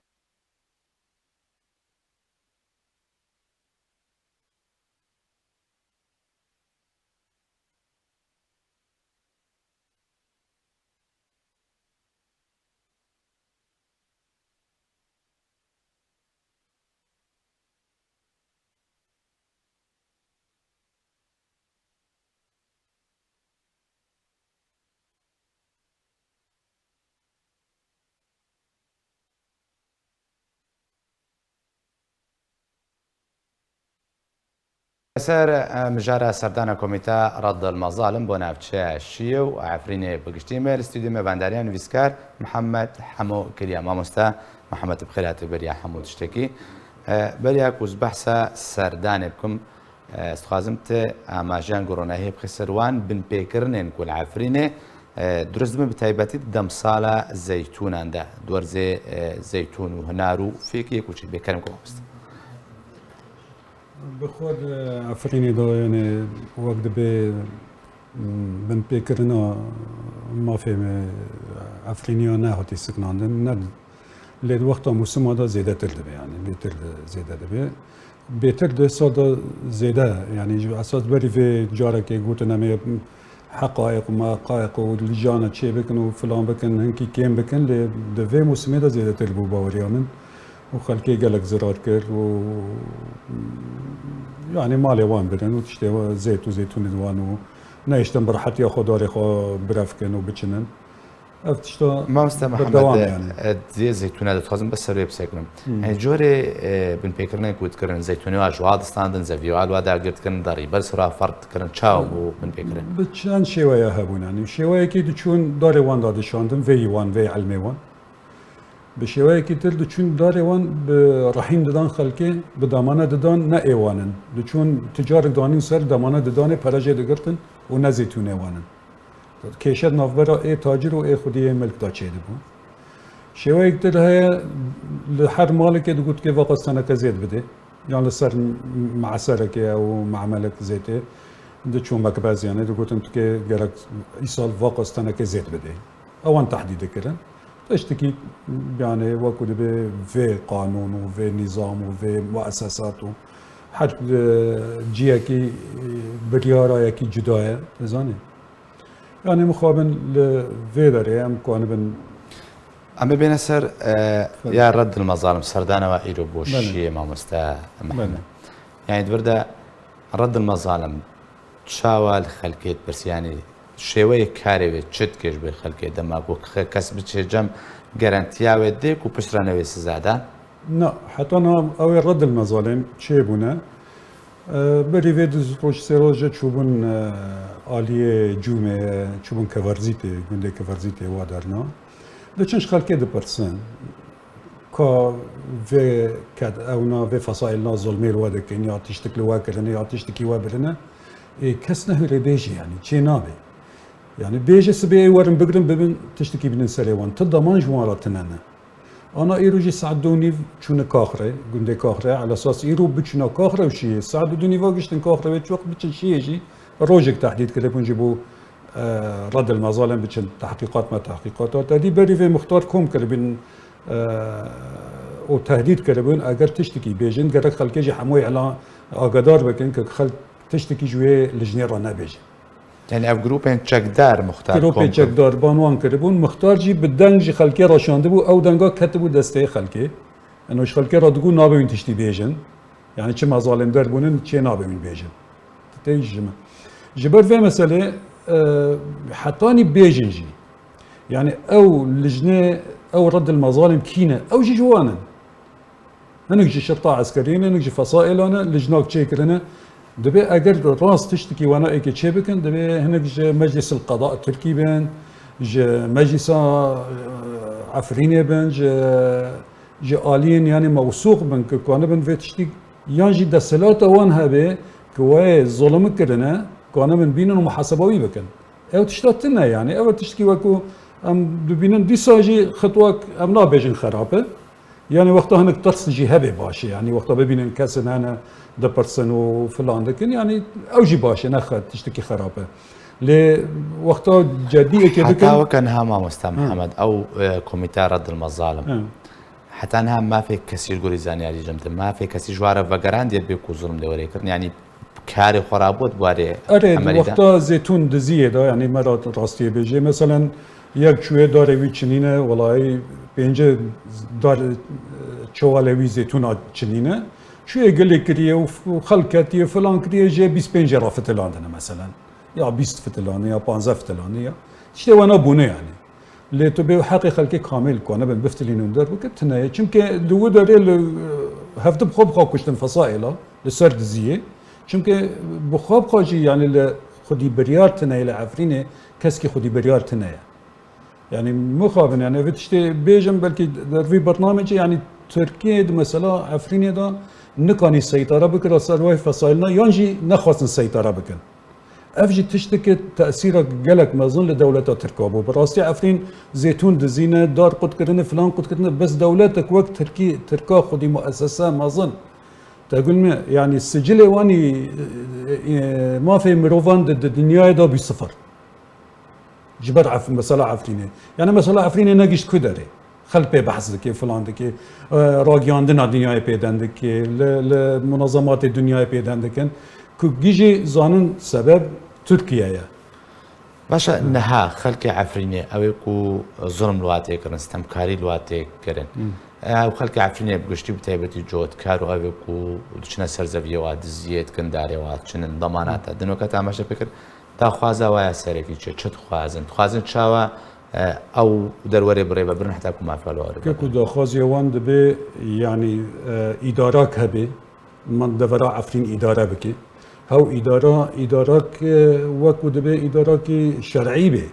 A: لەسەر مژارە سەردانە کۆمیتە ڕەدڵ مەزاڵم بۆ ناوچەیەشیە و ئافرینێ بگشتی مێر ستودیۆ مێبانداریان نویسکار محەممەد هەموو کریا مامۆستا محەممەد بخێراتە بەریا هەموو شتێکی بەریا کوز بەحسە سەردانێ بکەم سخوازم تە ئاماژیان گۆڕۆناهەیە بخسەروان بنپێکردنێن کول ئافرینێ دروست بن بتایبەتی دەم ساڵە زەیتوناندا دووەرزێ زەیتون و هەنار و فێکی کوچی بێکەرم کۆمەست.
J: بخود ئەفرینی داێنێ وەک دەبێ بن پێکردنا مافێمێ ئەفرینیان نەهاتی سکناندن نەد لێ وەختا موسممادا زێدەتر دەبێ ینی بێتر زێدە دەبێ بێتر دێ ساڵدا زێدە ینی ئەساس بەری vê carekê gotin em ê heqayiq û meqayiq û lijana çê bikin û filan bikin hinkî kêm bikin lê di vê mosimê de zêdetir bû baweriya min û xelkê gelek zirat kir û yani malê wan birin û tiştê zêt û zêtûnê wan û nehiştin bi rehetiya xwedarê xwe birevkin û biçinin. Ev tişta
A: مامۆستا
J: berdewam yani.
A: دێ زەیتونە دەتخوازم بە سەروێ بسێکنم جۆرێ بنپێکردنێک گوتکردن زەیتونی وا ژوادستاندن زەڤیوال وا داگرتکردن دەڕی بەرسرا فەرتکردن چاو بوو بنپێکردن
J: bi çend şêweya hebûnanî şêweyekî diçûn darê wan da dişandin vêyî wan vê elmê wan bi şêweyekî tir diçûn darê wan bi rehîn didan xelkê bi damana didan ne êwanin diçûn ticarek danîn ser damana didanê perejê digirtin û ne zêtûnê wanin kêşet navbera ê tacir û ê xwediyê milk da çê dibû şêweyek tir heye li her malekê digot kê veqa steneke zêt bide yan li ser meeserekê û memelek zêtê diçûn mekbeziyanê digotin tu kê gerek îsal veqa steneke zêt bide ewan tehdîd dikirin tiştekî yani wekû dibe vê qanûn û vê nîzam û vê muessesat û her ciyekî biryarayekî cuda ye dizanî yani mixabin li vê derê em kanibin
A: ئەمە بێنە سەر یا ڕەد مەزاڵم سەردانەوە ئیرۆ بۆشیە مامۆستا یانی دووەردە ڕەد مەزاڵم چاوە لە خەلکێت پرسیانی شێوەیە کارێوێت چت کێش بێ خەلکێ دەما بۆ کەس بچێ جەم گەرانتیاوێت دێک و پشترانەوێ سزادا
J: نه حتا ئەوێ ڕەد مەزاڵێن چێ بوونە بەری vê roj sê roje çûbûn aliyê cûmê çûbûn keverzîtê gundê keverzîtê wa derna diçin ji xelkê dipirsin ka vê ewna vê fesaîlna zolmê li we dikin ya tiştik li we kirine ya tiştekî we birine kes nehêle bêjî yani çê nabe yani bêje sibê werin bigirin bibin tiştekî binin serê wan ti daman ji wan re tinene ana îro jî saet du nîv çûne kaxre gundê kaxre ala esas îro biçûna kaxre û şiyê saet du nîva giştin kaxre wê çok biçin şiyê jî rojek tehdîd kiribûn jî bû رد المظالم بچن تحقیقات ما تحقیقات دی بری و مختار کم کربین و تهدید کربین اگر تشتکی بیجن گرک خلکی جی هموی الان آگادار بکن که خلک تشتکی جوی لجنی را نبیجن
A: يعني اف جروبين چەکدار مختار
J: گروپی چەکدار بانوان کردبوون مختارجی bi dengî xelkê ra şandibû ew denga ketibû destê xelkê ji xelkê ra digû nabewîn tiştî bêjin yani çima zalimder bûnin çê nabewîn bêjin tê ji min ji ber vê meselê hetanî bêjin jî yani ew lijnê ew reddil mezalim kîne ew jî ji wan in hinek ji şirta eskerî ne hinek ji fesaîlan ne lijnak çêkirine دبي اگر راست تشتكي وانا ايكي تشيبكن دبي هناك مجلس القضاء التركي بين مجلس عفريني بين آلين يعني موثوق بن كوانا بن في تشتي يانجي دسلات وان هبه كواي ظلم كرنا كوانا بن بينن محاسبوي بكن او تشتاتنا يعني او تشتكي وكو ام دبينن دي ساجي خطوك ام نابجن خرابه يعني وقتها هناك ترسجي هبه باشي يعني وقتها ببينن كاسن انا دبرسن وفلان لكن يعني اوجي باشي ناخذ تشتكي خرابه لوقتها جديه كده
A: حتى وكان هما مستر محمد او كوميتي رد المظالم حتى انها ما في كثير يقول زاني جمت ما في كثير جواره وقران ديال بيكو ظلم دوري يعني كاري خرابوت بواري
J: اريد وقتها زيتون دزيه ده يعني مرات راستيه بيجي مثلا یک شويه داره وی چنینه والله بینجا دار چوالوی زيتون چنینه شويه قال كريه وخلكتي فلان كريه جا 25 را فتلاندنا مثلا يا 20 فتلانه يا 15 فتلانه يا شتي وانا بونه يعني اللي تبي حقي خلكي كامل كون بن بفتلين ندير وكتنا چونك دو داري هفت بخوب خو كشتن فصائله لسرد زيه چونك بخوب خاجي يعني خدي بريار تنا الى عفرينه كسكي خدي بريار تنا يعني مخابن يعني بتشتي بيجم بلكي في برنامج يعني تركيا مثلا عفرينه ده نكاني سيطرة بكر سروي فصائلنا ينجي نخواصن سيطرة بكن افجي تشتكي تأثيرك جلك ما ظن لدولة تركابو براستي عفرين زيتون دزينة دار قد كرنا فلان قد كرنا بس دولتك وقت تركا خدي مؤسسة ما ظن تقول ما يعني السجل واني ما في مروفان الدنيا دا بصفر جبر مثلا عفرينه يعني مثلا عفرينه نجيش كدري خلق بي بحث دكي فلان دكي راگیاندن دنیای پیدن دكي لمنظمات دنیای پیدن دكن كو جيجي زانن سبب تركيا
A: باشا نها خلق عفرينه او كو ظلم لواتي كرن استمكاري لواتي كرن او خلق عفرينه بگشتي بتايبتي جوت كارو او كو دچنا سرزويه واد زيت كنداري واد چنن ضمانات دنوكا تاماشا فكر تا خوازا ويا سرفي چت خوازن چاوا او دروري بريبه برن حتى كو ما فالوار
J: كو داخواز يوان دبي يعني ادارات هبي من دفرا عفرين اداره بكي هو ادارات وكو دبي ادارات شرعي بي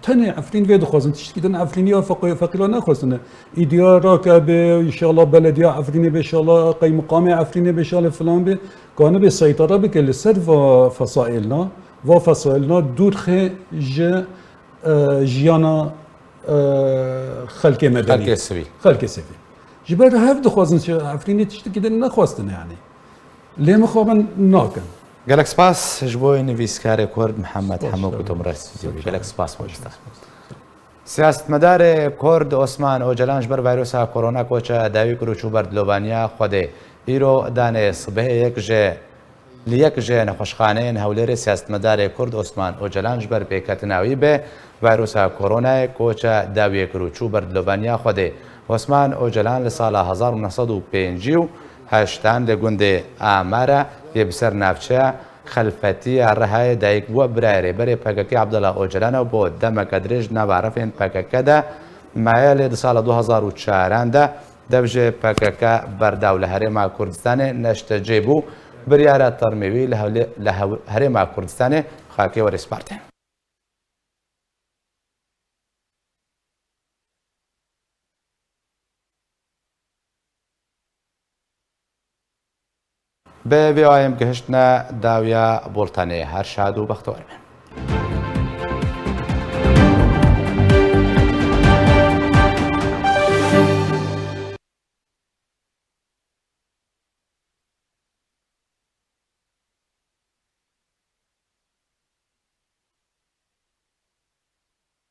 J: تاني عفرين في دخوازن تشتكي دن عفرينيه فقيلا ناخوزن ادارات بي ان شاء الله بلديه عفرينيه بي ان شاء الله قي مقامي عفرينيه بي ان شاء الله فلان بي كان بسيطره بك لسر فصائلنا وفصائلنا دور خي جيانا خلق مدني خلق سبيل جبر هاف دخوازن عفريني تشتكي دن نخواستنا يعني ليه مخابن ناكن
A: قالك سباس جبوي نفيسكاري كورد محمد حموك وتمرس قالك سباس وجستا سیاست مدار کرد عثمان اوجلان جبر ویروس کرونا کوچه داوی کروچو بردلوبانیا خوده ایرو دانه صبح لیک جه نخوشخانه هولر سیاست مدار کرد عثمان اوجلان جبر پیکتناوی به ویروس کرونا کوچه داوی کروچو بردلوبانیا خوده عثمان اوجلان لسال 1958 لگنده آماره یبسر نافچه خلفتي الرهاي دايك بو برايري بري باكاكي عبد الله اوجلان و بو دم كدرج نبعرفين باكاكا دا معايا لد سال 2004 دا دبجه باكاكا برداو لهريما كردستان نشتجيبو بريارة ترميوي لهريما كردستان خاكي ورسبارتين به وی آیم گهشتنا داویا بولتانه هر شاد و بختور